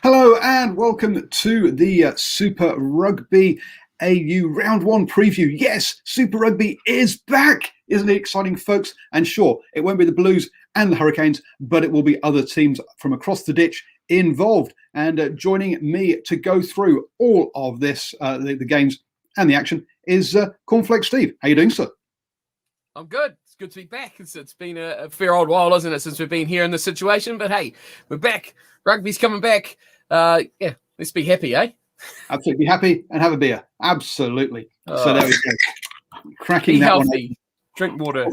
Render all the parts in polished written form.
Hello and welcome to the Super Rugby AU Round 1 preview. Yes, Super Rugby is back. Isn't it exciting, folks? And sure, it won't be the Blues and the Hurricanes, but it will be other teams from across the ditch involved. And joining me to go through all of this, the games and the action, is Cornflake Steve. How you doing, sir? I'm good. It's good to be back. It's been a fair old while, hasn't it, since we've been here in this situation? But hey, we're back. Rugby's coming back. Yeah, let's be happy, eh? Absolutely happy and have a beer. Absolutely. So there we go. Cracking Be that healthy. one. Drink water.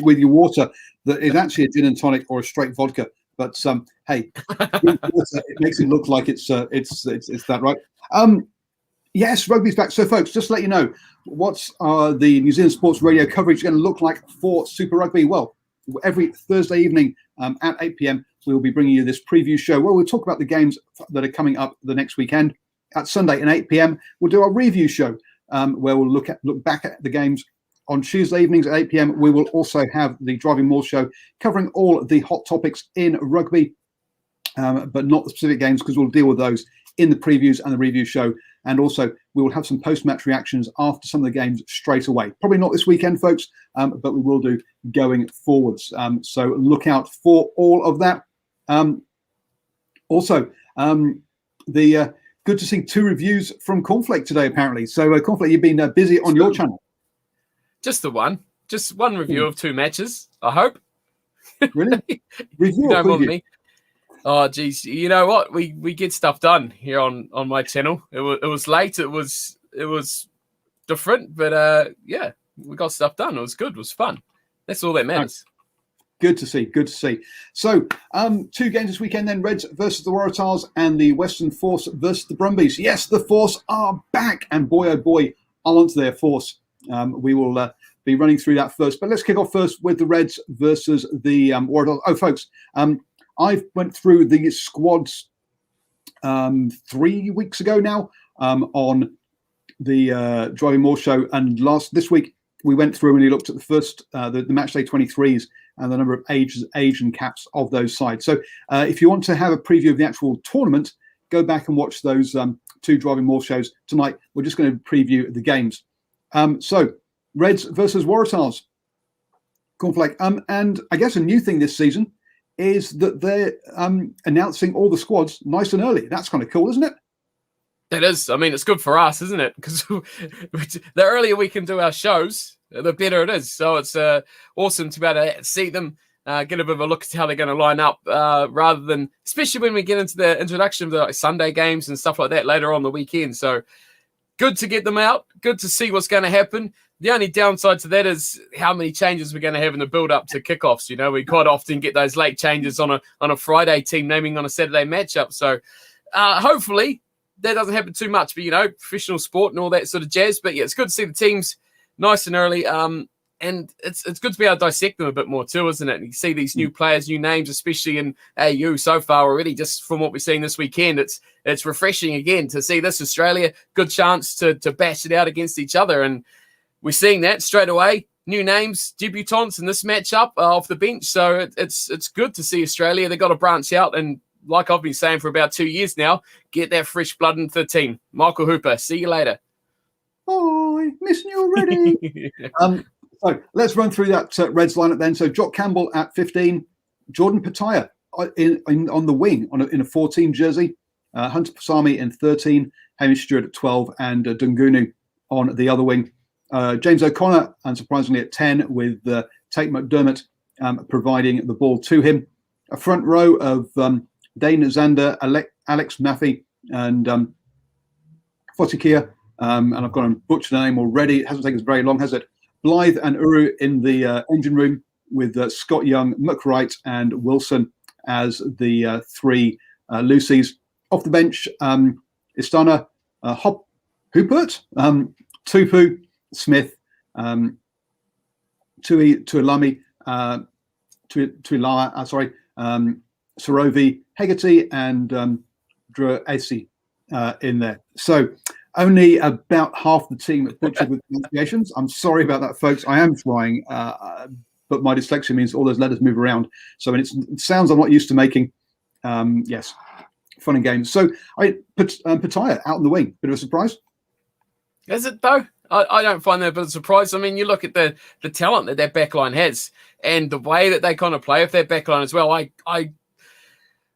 With your water that is actually a gin and tonic or a straight vodka. But hey, it makes it look like it's that, right? Yes, rugby's back. So, folks, just to let you know, what's the New Zealand Sports Radio coverage going to look like for Super Rugby? Well, every Thursday evening at 8 p.m, we will be bringing you this preview show where we'll talk about the games that are coming up the next weekend. At Sunday at 8 p.m, we'll do our review show where we'll look back at the games. On Tuesday evenings at 8 p.m, we will also have the Driving Maul show covering all the hot topics in rugby, but not the specific games because we'll deal with those in the previews and the review show. And also, we will have some post-match reactions after some of the games straight away. Probably not this weekend, folks, but we will do going forwards. So look out for all of that. Also, good to see 2 reviews from Cornflake today, apparently. So, Cornflake, you've been busy on your channel. Just one review of 2 matches, I hope. Really? Review Don't want me. Oh, geez. You know what? We get stuff done here on my channel. It was late. It was different, but yeah, we got stuff done. It was good. It was fun. That's all that matters. Good to see. Good to see. So, 2 games this weekend then. Reds versus the Waratahs and the Western Force versus the Brumbies. Yes, the Force are back. And boy, oh boy, aren't their Force. We will be running through that first. But let's kick off first with the Reds versus the Waratahs. Oh, folks, I went through the squads 3 weeks ago now on the Driving Maul show. And this week, we went through and we looked at the first, the Matchday 23s and the number of age and caps of those sides. So if you want to have a preview of the actual tournament, go back and watch those 2 Driving Maul shows. Tonight, we're just going to preview the games. So, Reds versus Waratahs. Cornflake. And I guess a new thing this season is that they're announcing all the squads nice and early. That's kind of cool, isn't it? It is. I mean, it's good for us, isn't it? Because the earlier we can do our shows, the better it is. So it's awesome to be able to see them, get a bit of a look at how they're going to line up, rather than, especially when we get into the introduction of the Sunday games and stuff like that later on the weekend. So good to get them out. Good to see what's going to happen. The only downside to that is how many changes we're going to have in the build-up to kickoffs. You know, we quite often get those late changes on a Friday team naming on a Saturday matchup. So hopefully that doesn't happen too much. But, you know, professional sport and all that sort of jazz. But, yeah, it's good to see the teams nice and early. And it's good to be able to dissect them a bit more too, isn't it? And you see these new players, new names, especially in AU so far already, just from what we're seeing this weekend. It's refreshing again to see this Australia. Good chance to bash it out against each other. And we're seeing that straight away. New names, debutants in this matchup off the bench. So it's good to see Australia. They've got to branch out. And like I've been saying for about 2 years now, get that fresh blood into the team. Michael Hooper, see you later. Oh, missing you already. So let's run through that Reds lineup then. So Jock Campbell at 15, Jordan Pataya on the wing in a 14 jersey, Hunter Pasami in 13, Hamish Stewart at 12, and Dungunu on the other wing. James O'Connor, unsurprisingly, at 10, with Tate McDermott providing the ball to him. A front row of Dane Zander, Alex Maffey, and Fotikia. And I've got to butcher the name already. It hasn't taken us very long, has it? Blythe and Uru in the engine room, with Scott Young, McWright, and Wilson as the 3 Lucies. Off the bench, Istana, Hoopert, Tupu, Smith, Tuilami, Sorovi, Hegarty, and Drew Acey in there. So only about half the team butchered with pronunciations. I'm sorry about that, folks. I am trying, but my dyslexia means all those letters move around. So it sounds I'm not used to making. Yes. fun and games. So Pataya out on the wing, bit of a surprise. Is it though? I don't find that a bit of a surprise. I mean, you look at the talent that their backline has and the way that they kind of play with their backline as well.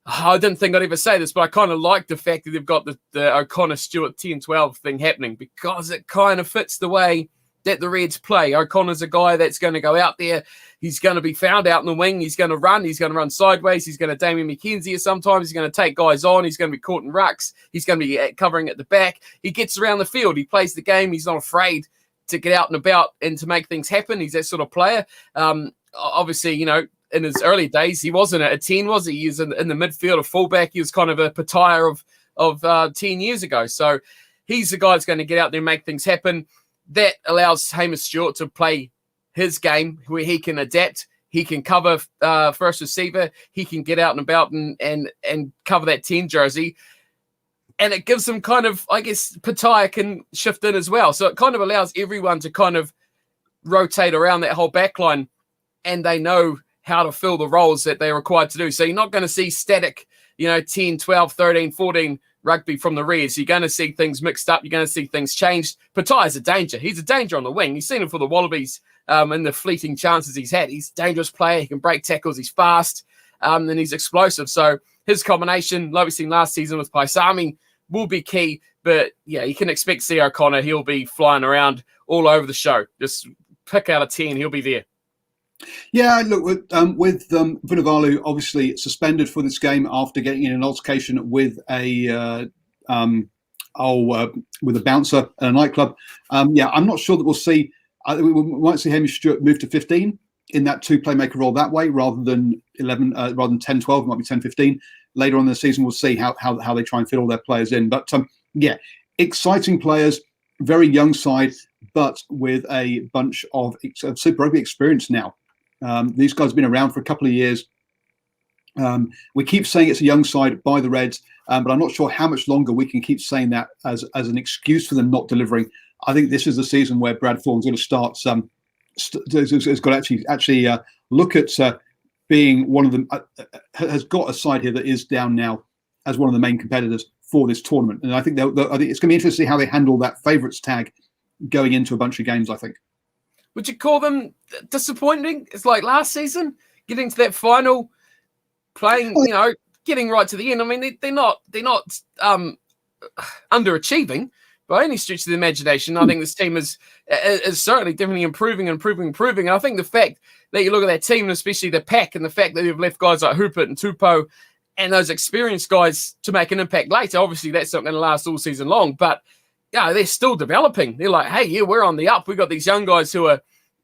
I didn't think I'd ever say this, but I kind of like the fact that they've got the O'Connor Stewart 10-12 thing happening, because it kind of fits the way that the Reds play. O'Connor's a guy that's going to go out there. He's going to be found out in the wing. He's going to run. He's going to run sideways. He's going to Damien McKenzie sometimes. He's going to take guys on. He's going to be caught in rucks. He's going to be covering at the back. He gets around the field. He plays the game. He's not afraid to get out and about and to make things happen. He's that sort of player. Obviously, you know, in his early days, he wasn't a 10, was he? He was in the midfield, a fullback. He was kind of a Pataya of 10 years ago. So he's the guy that's going to get out there and make things happen. That allows Hamish Stewart to play his game where he can adapt. He can cover first receiver. He can get out and about and cover that 10 jersey. And it gives them kind of, I guess, Pataya can shift in as well. So it kind of allows everyone to kind of rotate around that whole back line, and they know how to fill the roles that they're required to do. So you're not going to see static, 10, 12, 13, 14 rugby from the Reds. You're going to see things mixed up. You're going to see things changed. Pataya's a danger. He's a danger on the wing. You've seen him for the Wallabies in the fleeting chances he's had. He's a dangerous player. He can break tackles. He's fast, and he's explosive. So his combination, like we've seen last season with Paisami, will be key. But, yeah, you can expect C. O'Connor. He'll be flying around all over the show. Just pick out a 10. He'll be there. Yeah, look, with Vunivalu obviously suspended for this game after getting in an altercation with a bouncer at a nightclub. I'm not sure that we'll see. We might see Hamish Stewart move to 15 in that two playmaker role that way, rather than 11, rather than 10-12. It might be 10-15 later on in the season. We'll see how they try and fit all their players in. But exciting players, very young side, but with a bunch of Super Rugby experience now. These guys have been around for a couple of years. We keep saying it's a young side by the Reds, but I'm not sure how much longer we can keep saying that as an excuse for them not delivering. I think this is the season where Brad Thorne's going to start. Has got to actually look at being one of them. Has got a side here that is down now as one of the main competitors for this tournament, and I think it's going to be interesting to see how they handle that favourites tag going into a bunch of games, I think. Would you call them disappointing? It's like last season, getting to that final, playing, getting right to the end. I mean, they're not underachieving by any stretch of the imagination. I think this team is certainly definitely improving. And I think the fact that you look at that team, and especially the pack, and the fact that they've left guys like Hupert and Tupou and those experienced guys to make an impact later, obviously that's not going to last all season long, but they're still developing. They're like, hey, we're on the up. We've got these young guys who are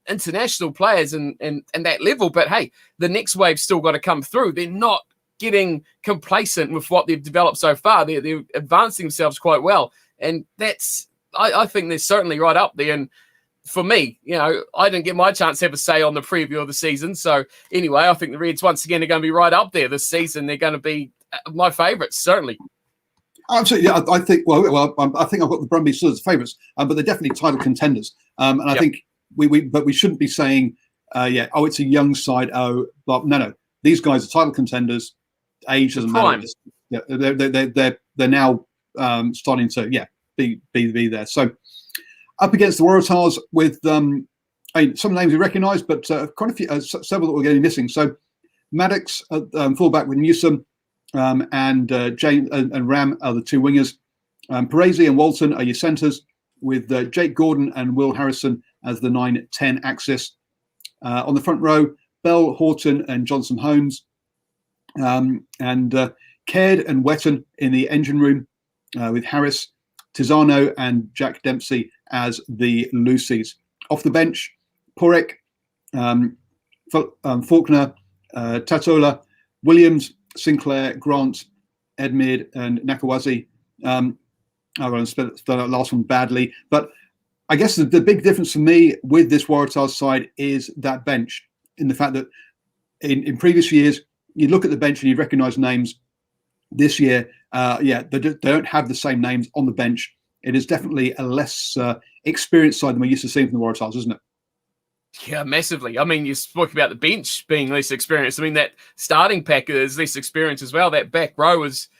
international players and that level, but hey, the next wave's still got to come through. They're not getting complacent with what they've developed so far. They're advancing themselves quite well. And that's, I think they're certainly right up there. And for me, I didn't get my chance to have a say on the preview of the season. So anyway, I think the Reds once again are going to be right up there this season. They're going to be my favourites, certainly. Absolutely, yeah. I think. I think I've got the Brumbies still as favourites, but they're definitely title contenders. And I think we shouldn't be saying, it's a young side. But no, these guys are title contenders. Age doesn't matter. They're now starting to be there. So up against the Waratahs with some names we recognise, but quite a few, several that we're getting missing. So Maddox fullback with Newsom. And Jane and Ram are the two wingers. Parisi and Walton are your centres, with Jake Gordon and Will Harrison as the 9-10 axis. On the front row, Bell, Horton and Johnson Holmes. And Caird and Wetton in the engine room, with Harris, Tizano and Jack Dempsey as the loosies. Off the bench, Porek, Faulkner, Tatola, Williams, Sinclair, Grant, Edmid, and Nakawazi. I'm going to spell that last one badly. But I guess the big difference for me with this Waratahs side is that bench, in the fact that in previous years, you look at the bench and you recognise names. This year, they don't have the same names on the bench. It is definitely a less experienced side than we're used to seeing from the Waratahs, isn't it? Yeah, massively. I mean, you spoke about the bench being less experienced. I mean, that starting pack is less experienced as well. That back row is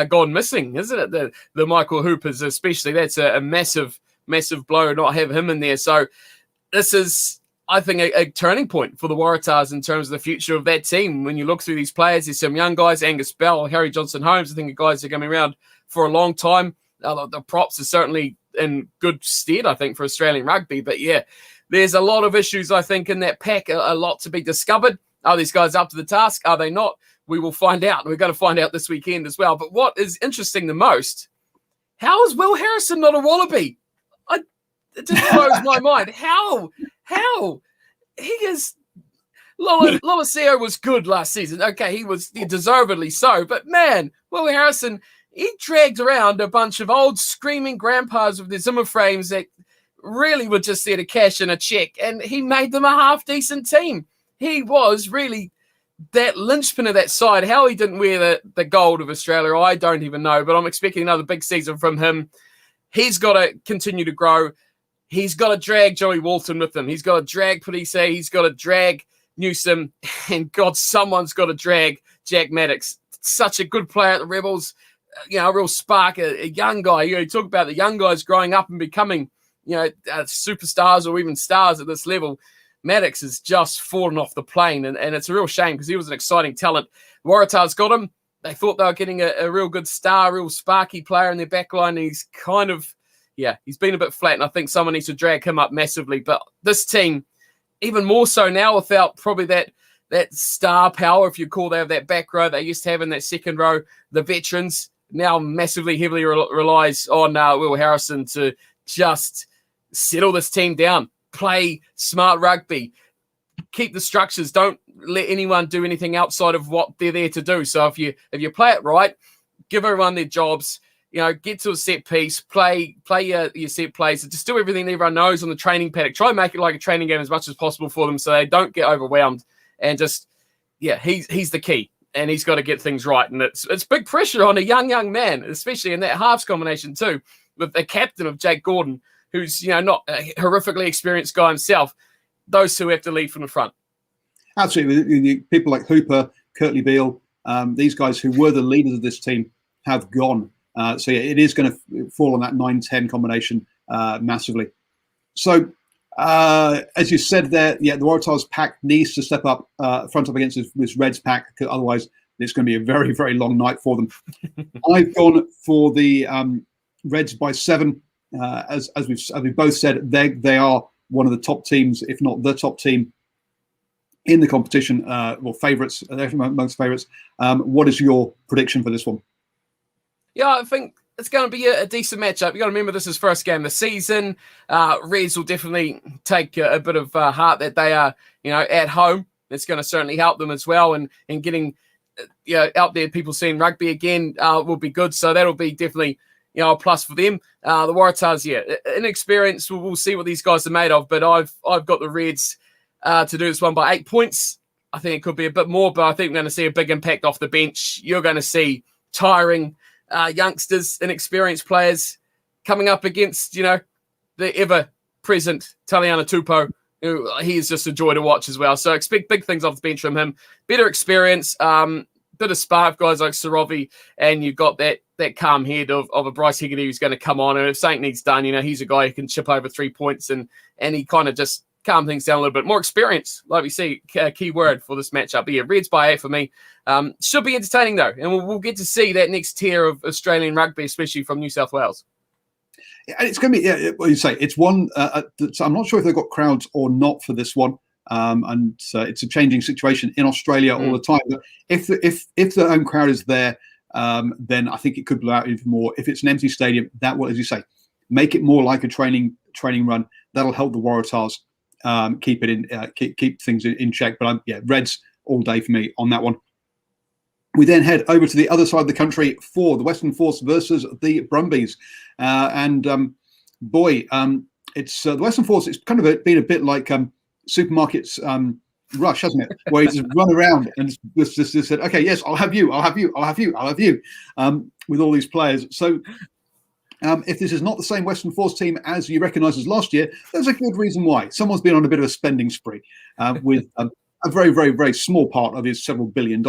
gone missing, isn't it? The Michael Hoopers, especially, that's a massive, massive blow not have him in there. So this is, I think, a turning point for the Waratahs in terms of the future of that team. When you look through these players, there's some young guys, Angus Bell, Harry Johnson-Holmes, I think are guys that are coming around for a long time. The props are certainly in good stead, I think, for Australian rugby. But yeah, there's a lot of issues, I think, in that pack, a lot to be discovered. Are these guys up to the task? Are they not? We will find out. We're going to find out this weekend as well. But what is interesting the most, how is Will Harrison not a Wallaby? It just blows my mind. How? He is... Lolaseo was good last season. Okay, he was deservedly so. But man, Will Harrison, he dragged around a bunch of old screaming grandpas with their Zimmer frames that really were just there to cash in a check. And he made them a half-decent team. He was really that linchpin of that side. How he didn't wear the gold of Australia, I don't even know. But I'm expecting another big season from him. He's got to continue to grow. He's got to drag Joey Walton with him. He's got to drag Pudise. He's got to drag Newsom. And God, someone's got to drag Jack Maddox. Such a good player at the Rebels. A real spark, a young guy. You talk about the young guys growing up and becoming, superstars or even stars at this level. Maddox has just fallen off the plane, and it's a real shame because he was an exciting talent. The Waratahs got him. They thought they were getting a real good star, real sparky player in their backline, and he's kind of, he's been a bit flat, and I think someone needs to drag him up massively. But this team, even more so now, without probably that star power, if you call that back row they used to have in that second row, the veterans now massively heavily relies on Will Harrison to just settle this team down. Play smart rugby, keep the structures, don't let anyone do anything outside of what they're there to do. So if you play it right, give everyone their jobs, get to a set piece, play your set plays, and just do everything everyone knows on the training paddock. Try and make it like a training game as much as possible for them so they don't get overwhelmed. And just, he's the key. And he's got to get things right. And it's big pressure on a young man, especially in that halves combination too, with the captain of Jake Gordon, who's, not a horrifically experienced guy himself. Those two have to lead from the front. Absolutely. People like Hooper, Kurtley Beale, these guys who were the leaders of this team have gone. It is going to fall on that 9-10 combination massively. So, as you said there, the Waratahs pack needs to step up front up against this Reds pack. Otherwise, it's going to be a very, very long night for them. I've gone for the Reds by 7. As we've both said, they are one of the top teams, if not the top team in the competition. Favourites, they're amongst favourites. What is your prediction for this one? Yeah, I think it's going to be a decent matchup. You got to remember this is first game of the season. Reds will definitely take a bit of heart that they are, at home. It's going to certainly help them as well, and getting out there, people seeing rugby again will be good. So that'll be definitely a plus for them. The Waratahs, inexperienced. We'll see what these guys are made of. But I've got the Reds to do this one by 8 points. I think it could be a bit more, but I think we're going to see a big impact off the bench. You're going to see tiring youngsters, inexperienced players coming up against, the ever-present Taliana Tupou, who he is just a joy to watch as well. So expect big things off the bench from him. Better experience, bit of spark, guys like Sorovi, and you've got that calm head of a Bryce Hegarty who's going to come on. And if something needs done, he's a guy who can chip over 3 points and he kind of just calm things down a little bit. More experience, like we see, key word for this matchup. But Reds by 8 for me. Should be entertaining, though. And we'll get to see that next tier of Australian rugby, especially from New South Wales. And it's going to be, what you say, it's one, I'm not sure if they've got crowds or not for this one. It's a changing situation in Australia all the time. But if the home crowd is there, then I think it could blow out even more. If it's an empty stadium, that will, as you say, make it more like a training run. That'll help the Waratahs keep things in check. But Reds all day for me on that one. We then head over to the other side of the country for the Western Force versus the Brumbies, it's the Western Force. It's kind of been a bit like supermarkets rush, hasn't it? Where you just run around and just said, okay, yes, I'll have you, with all these players. So if this is not the same Western Force team as you recognise as last year, there's a good reason why. Someone's been on a bit of a spending spree with a very, very, very small part of his several $billion.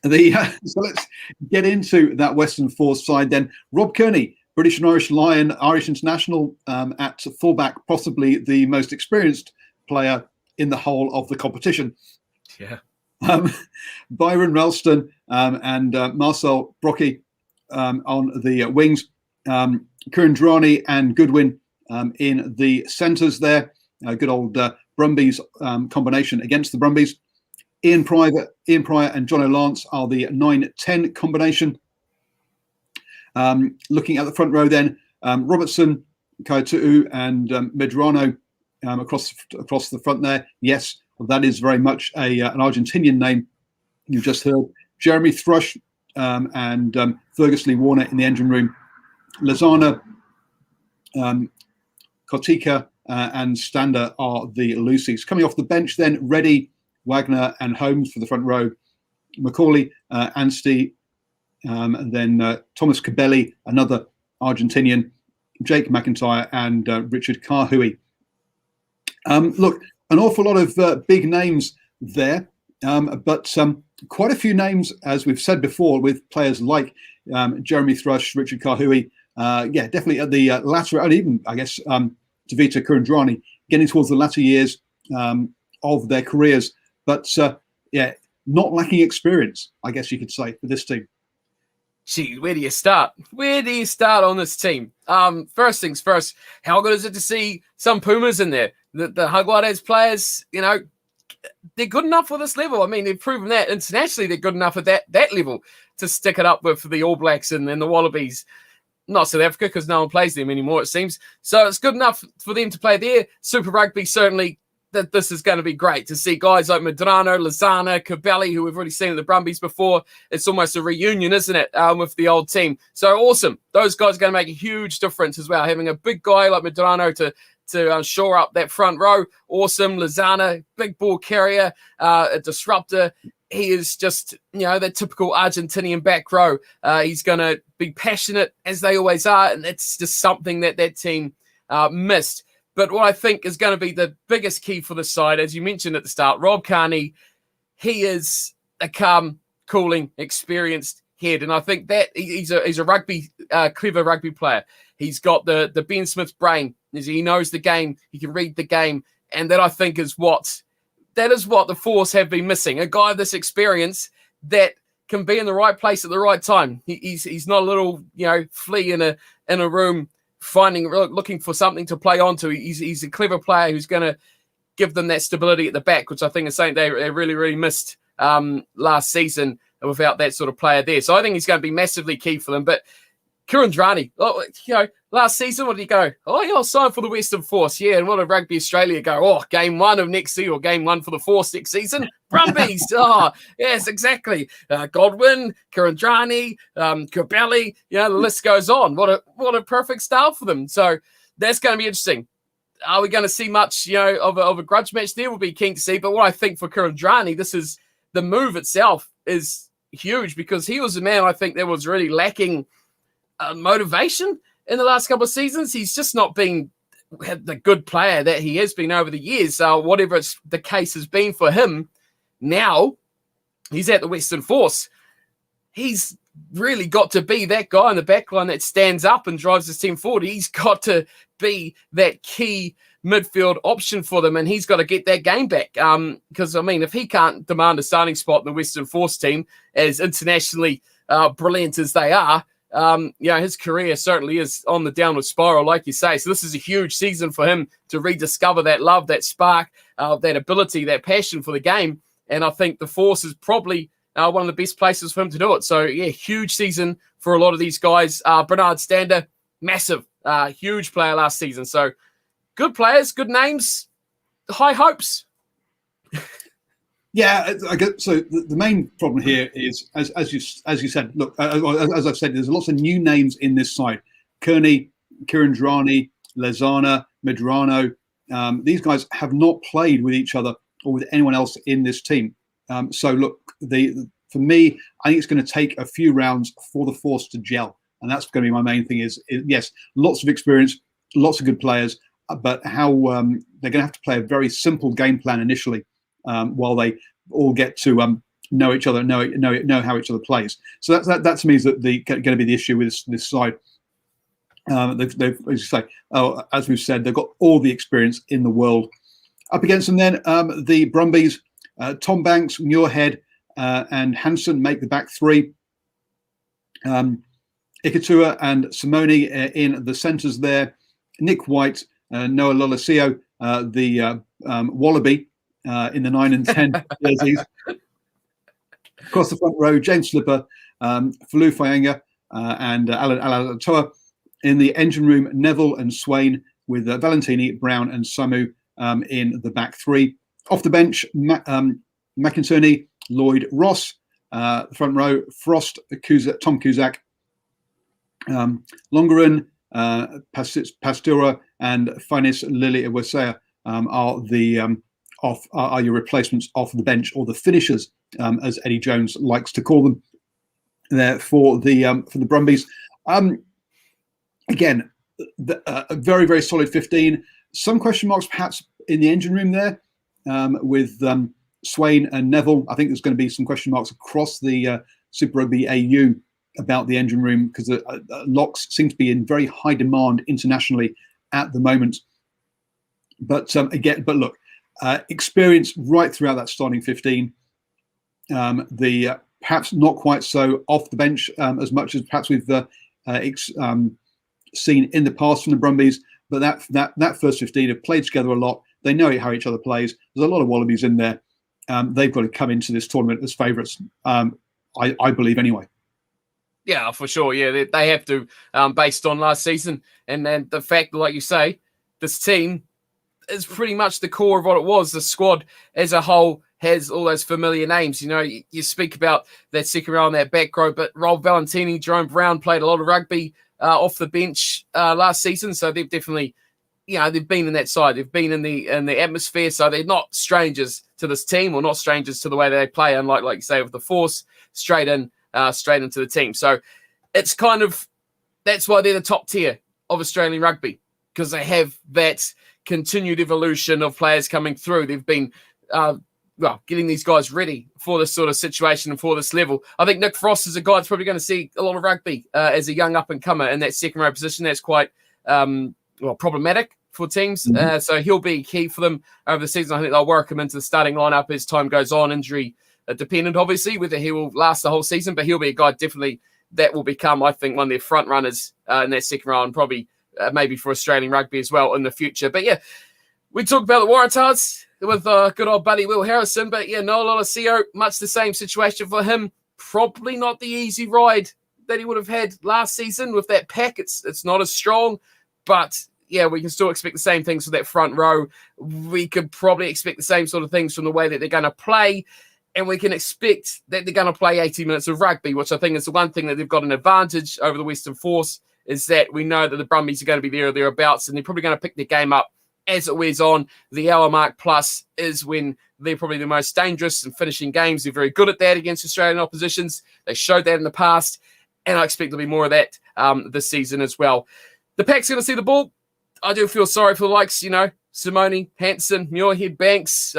So let's get into that Western Force side then. Rob Kearney, British and Irish Lion, Irish international at fullback, possibly the most experienced player in the whole of the competition. Yeah. Byron Ralston and Marcel Brockie on the wings. Kurandrani and Goodwin in the centres there. Good old Brumbies combination against the Brumbies. Ian Pryor and John O'Lance are the 9-10 combination. Looking at the front row then, Robertson, Kaitu'u and Medrano across the front there. Yes, that is very much an Argentinian name you just heard. Jeremy Thrush and Fergus Lee Warner in the engine room. Lozana, Kotika and Stander are the Lucies. Coming off the bench then, Reddy, Wagner and Holmes for the front row. Macaulay, Anstey, and then Thomas Cabelli, another Argentinian. Jake McIntyre and Richard Kahui. Look, an awful lot of big names there, but quite a few names, as we've said before, with players like Jeremy Thrush, Richard Kahui. Yeah, definitely at the latter, and even, I guess, Tavita Kurandrani, getting towards the latter years of their careers. But, yeah, not lacking experience, I guess you could say, for this team. Gee, where do you start? Where do you start on this team? First things first, how good is it to see some Pumas in there? The Jaguares players, you know, they're good enough for this level. I mean, they've proven that internationally they're good enough at that level to stick it up with the All Blacks and the Wallabies. Not South Africa, because no one plays them anymore, it seems. So it's good enough for them to play there. Super Rugby, certainly, that this is going to be great to see guys like Medrano, Lozana, Cabelli, who we've already seen in the Brumbies before. It's almost a reunion, isn't it, with the old team? So awesome. Those guys are going to make a huge difference as well. Having a big guy like Medrano to shore up that front row. Awesome. Lozana, big ball carrier, a disruptor. He is just, you know, the typical Argentinian back row. He's going to be passionate, as they always are, and it's just something that team missed. But what I think is going to be the biggest key for the side, as you mentioned at the start, Rob Kearney, he is a calm, cooling, experienced head. And I think that he's a rugby, clever rugby player. He's got the Ben Smith brain. He knows the game. He can read the game. And that, I think, is what the Force have been missing. A guy of this experience that can be in the right place at the right time. He's not a little, you know, flea in a room looking for something to play onto. He's a clever player who's going to give them that stability at the back, which I think is something they really, really missed last season without that sort of player there. So I think he's going to be massively key for them. But Kurandrani, you know, last season, what did he go? Oh, yeah, I'll sign for the Western Force. Yeah, and what did Rugby Australia go? Oh, game one of next season, or game one for the Force next season? Brumbies. Oh, yes, exactly. Godwin, Kurandrani, Cabelli, you know, the list goes on. What a perfect start for them. So that's going to be interesting. Are we going to see much, you know, of a grudge match there? We'll be keen to see. But what I think for Kurandrani, the move itself is huge, because he was a man, I think, that was really lacking motivation in the last couple of seasons. He's just not been the good player that he has been over the years. Whatever the case has been for him, now he's at the Western Force. He's really got to be that guy in the backline that stands up and drives his team forward. He's got to be that key midfield option for them, and he's got to get that game back. Because, I mean, if he can't demand a starting spot in the Western Force team, as internationally brilliant as they are, you know, his career certainly is on the downward spiral, like you say. So this is a huge season for him to rediscover that love, that spark, that ability, that passion for the game. And I think the Force is probably one of the best places for him to do it. So, yeah, huge season for a lot of these guys. Bernard Stander, massive, huge player last season. So good players, good names, high hopes. Yeah, I guess, so the main problem here is, as you said, look, as I've said, there's lots of new names in this side. Kearney, Kurandrani, Lozana, Medrano. These guys have not played with each other or with anyone else in this team. So look, for me, I think it's going to take a few rounds for the Force to gel, and that's going to be my main thing. Is yes, lots of experience, lots of good players, but how they're going to have to play a very simple game plan initially. While they all get to know each other, know how each other plays. So that to me is going to be the issue with this side. They've, as you say, as we've said, they've got all the experience in the world. Up against them then, the Brumbies, Tom Banks, Muirhead, and Hansen make the back three. Ikatua and Simone in the centres there. Nick White, Noah Lolosio, the Wallaby in the 9 and 10 jerseys. Across the front row, James Slipper, Falu Fayanga, and Alan Alatoa. In the engine room, Neville and Swain with Valentini, Brown and Samu in the back three. Off the bench, McIntyre, Lloyd, Ross. Front row, Frost, Tom Cusack, Longaran, Pastura, and Finis Lily Iwasea are your replacements off the bench, or the finishers, as Eddie Jones likes to call them. There for the Brumbies. Again, a very, very solid 15. Some question marks perhaps in the engine room there with Swain and Neville. I think there's going to be some question marks across the Super Rugby AU about the engine room, because locks seem to be in very high demand internationally at the moment. But look, experience right throughout that starting 15. The perhaps not quite so off the bench as much as perhaps we've seen in the past from the Brumbies, but that first 15 have played together a lot. They know how each other plays. There's a lot of Wallabies in there. They've got to come into this tournament as favourites, I believe, anyway. Yeah, for sure. Yeah, they have to, based on last season, and then the fact that, like you say, this team is pretty much the core of what it was. The squad as a whole has all those familiar names. You know, you speak about that second row on that back row, but Rob Valentini, Jerome Brown played a lot of rugby off the bench last season, so they've definitely, they've been in that side. They've been in the atmosphere, so they're not strangers to this team, or not strangers to the way they play. Unlike, like you say, with the Force, straight into the team. So it's kind of, that's why they're the top tier of Australian rugby, because they have that continued evolution of players coming through. They've been getting these guys ready for this sort of situation and for this level. I think Nick Frost is a guy that's probably going to see a lot of rugby as a young up-and-comer in that second row position. That's quite problematic for teams. Mm-hmm. So he'll be key for them over the season. I think they'll work him into the starting lineup as time goes on. Injury dependent, obviously, whether he will last the whole season, but he'll be a guy definitely that will become, I think, one of their front runners in that second row, and probably maybe for Australian rugby as well in the future. But yeah, we talked about the Waratahs with good old buddy Will Harrison, but yeah, Noah Lolosio, much the same situation for him. Probably not the easy ride that he would have had last season with that pack. It's not as strong, but yeah, we can still expect the same things for that front row. We could probably expect the same sort of things from the way that they're going to play, and we can expect that they're going to play 80 minutes of rugby, which I think is the one thing that they've got an advantage over the Western Force, is that we know that the Brumbies are going to be there or thereabouts, and they're probably going to pick their game up as it wears on. The hour mark plus is when they're probably the most dangerous in finishing games. They're very good at that against Australian oppositions. They showed that in the past, and I expect there'll be more of that this season as well. The pack's going to see the ball. I do feel sorry for the likes, Simone, Hansen, Muirhead, Banks.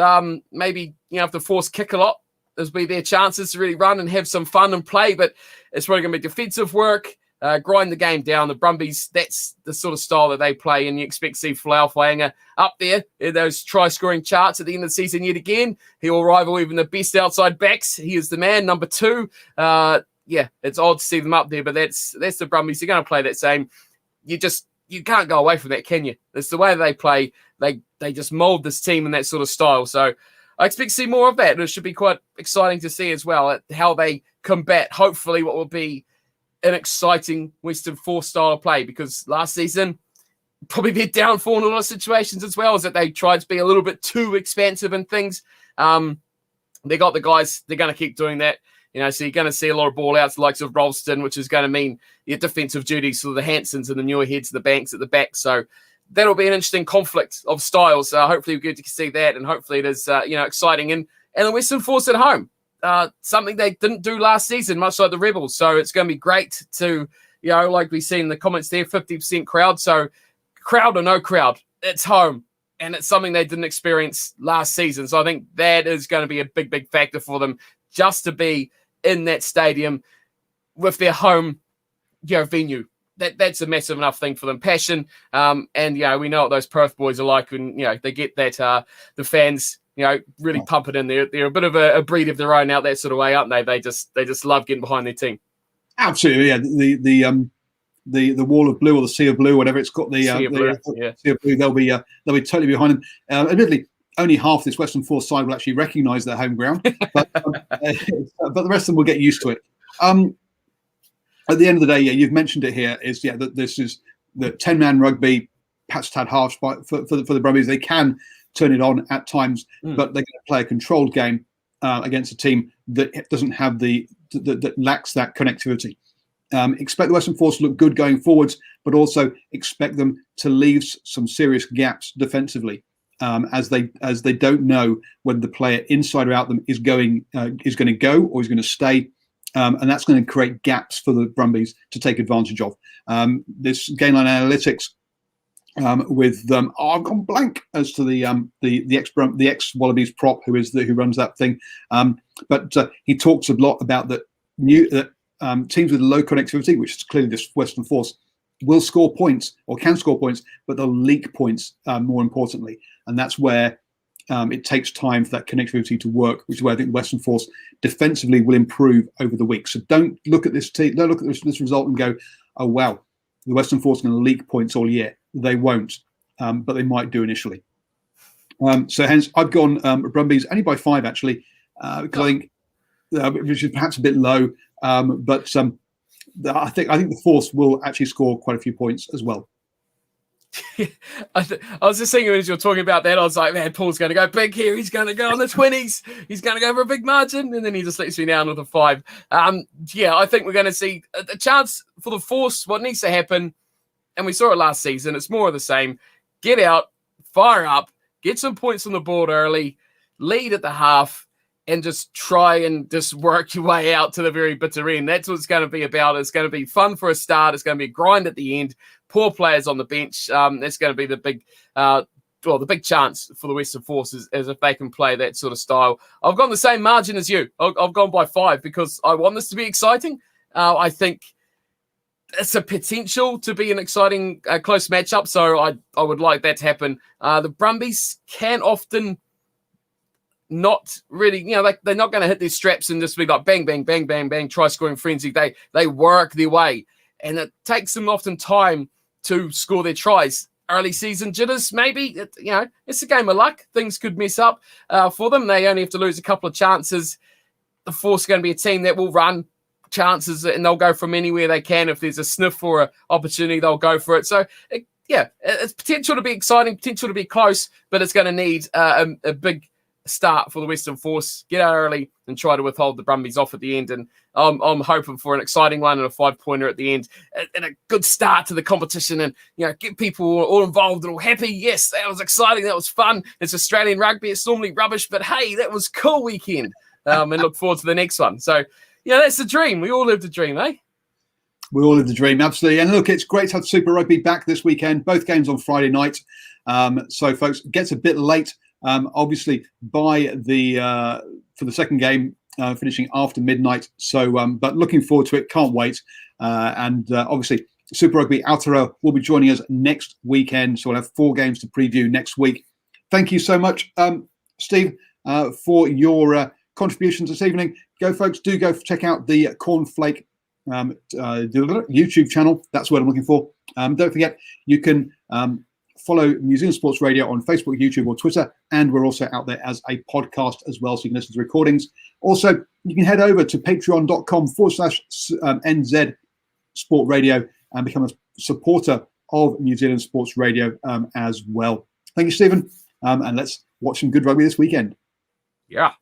Maybe, if the Force kick a lot, there'll be their chances to really run and have some fun and play, but it's probably going to be defensive work. Grind the game down. The Brumbies, that's the sort of style that they play, and you expect to see Falau Faianga up there in those try-scoring charts at the end of the season yet again. He will rival even the best outside backs. He is the man, number 2. It's odd to see them up there, but that's the Brumbies. They're going to play that same. You can't go away from that, can you? It's the way that they play. They just mould this team in that sort of style. So I expect to see more of that, and it should be quite exciting to see as well how they combat, hopefully, what will be an exciting Western Force style of play, because last season, probably their downfall in a lot of situations as well, is that they tried to be a little bit too expansive in things. They got the guys, they're going to keep doing that. So you're going to see a lot of ball outs, the likes of Ralston, which is going to mean your defensive duties for the Hansons and the Muirheads, the Banks at the back. So that'll be an interesting conflict of styles. Hopefully we get to see that, and hopefully it is exciting. And the Western Force at home. Something they didn't do last season, much like the Rebels. So it's going to be great to, like we see in the comments there, 50% crowd. So crowd or no crowd, it's home. And it's something they didn't experience last season. So I think that is going to be a big, big factor for them, just to be in that stadium with their home, venue. That's a massive enough thing for them. Passion, and we know what those Perth boys are like when they get that the fans really pump it in. They're a bit of a breed of their own out that sort of way, aren't they? They just love getting behind their team. Absolutely, yeah. The wall of blue or the sea of blue, whatever it's got, the sea of blue. They'll be totally behind them. Admittedly, only half this Western Force side will actually recognise their home ground, but the rest of them will get used to it. At the end of the day, you've mentioned it here. That this is the 10-man rugby. Perhaps tad harsh for the Brumbies. They can turn it on at times, but they're going to play a controlled game against a team that doesn't have that lacks that connectivity. Expect the Western Force to look good going forwards, but also expect them to leave some serious gaps defensively, as they don't know whether the player inside or out them is going to go or is going to stay. And that's going to create gaps for the Brumbies to take advantage of. This game line analytics with I've gone blank as to the ex Wallabies prop who runs that thing. But he talks a lot about that teams with low connectivity, which is clearly this Western Force, will score points or can score points, but they'll leak points more importantly, and that's where. It takes time for that connectivity to work, which is where I think the Western Force defensively will improve over the week. So don't look at this team, don't look at this result and go, "Oh wow, the Western Force is going to leak points all year." They won't, but they might do initially. So hence, I've gone Brumbies only by 5 actually, because I think which is perhaps a bit low, but I think the Force will actually score quite a few points as well. I was just thinking as you're talking about that, I was like, man, Paul's going to go big here. He's going to go on the 20s. He's going to go for a big margin. And then he just lets me down with a 5. I think we're going to see a chance for the Force. What needs to happen, and we saw it last season, it's more of the same. Get out, fire up, get some points on the board early, lead at the half, and just try and just work your way out to the very bitter end. That's what it's going to be about. It's going to be fun for a start. It's going to be a grind at the end. Poor players on the bench. That's going to be the big chance for the Western Forces as if they can play that sort of style. I've gone the same margin as you. I've gone by 5 because I want this to be exciting. I think it's a potential to be an exciting close matchup, so I would like that to happen. The Brumbies can often not really, they're not going to hit their straps and just be like bang, bang, bang, bang, bang, try scoring frenzy. They work their way, and it takes them often time to score their tries. Early season jitters, maybe, it's a game of luck. Things could mess up for them. They only have to lose a couple of chances. The Force are going to be a team that will run chances, and they'll go from anywhere they can. If there's a sniff or an opportunity, they'll go for it. So, it's potential to be exciting, potential to be close, but it's going to need a big start for the Western Force. Get out early and try to withhold the Brumbies off at the end. And I'm hoping for an exciting one and a 5-pointer at the end and a good start to the competition, and get people all involved and all happy. Yes, that was exciting. That was fun. It's Australian rugby. It's normally rubbish, but hey, that was cool weekend. And look forward to the next one. So, that's the dream. We all live the dream, eh? We all live the dream, absolutely. And look, it's great to have Super Rugby back this weekend. Both games on Friday night. So, folks, it gets a bit late. Obviously, for the second game, finishing after midnight. So, but looking forward to it. Can't wait. And obviously, Super Rugby Aotearoa will be joining us next weekend. So we'll have 4 games to preview next week. Thank you so much, Steve, for your contributions this evening. Folks, do go check out the Cornflake YouTube channel. That's what I'm looking for. Don't forget, you can follow New Zealand Sports Radio on Facebook, YouTube, or Twitter, and we're also out there as a podcast as well, so you can listen to recordings. Also, you can head over to patreon.com/NZ Sport Radio and become a supporter of New Zealand Sports Radio as well. Thank you, Stephen, and let's watch some good rugby this weekend. Yeah.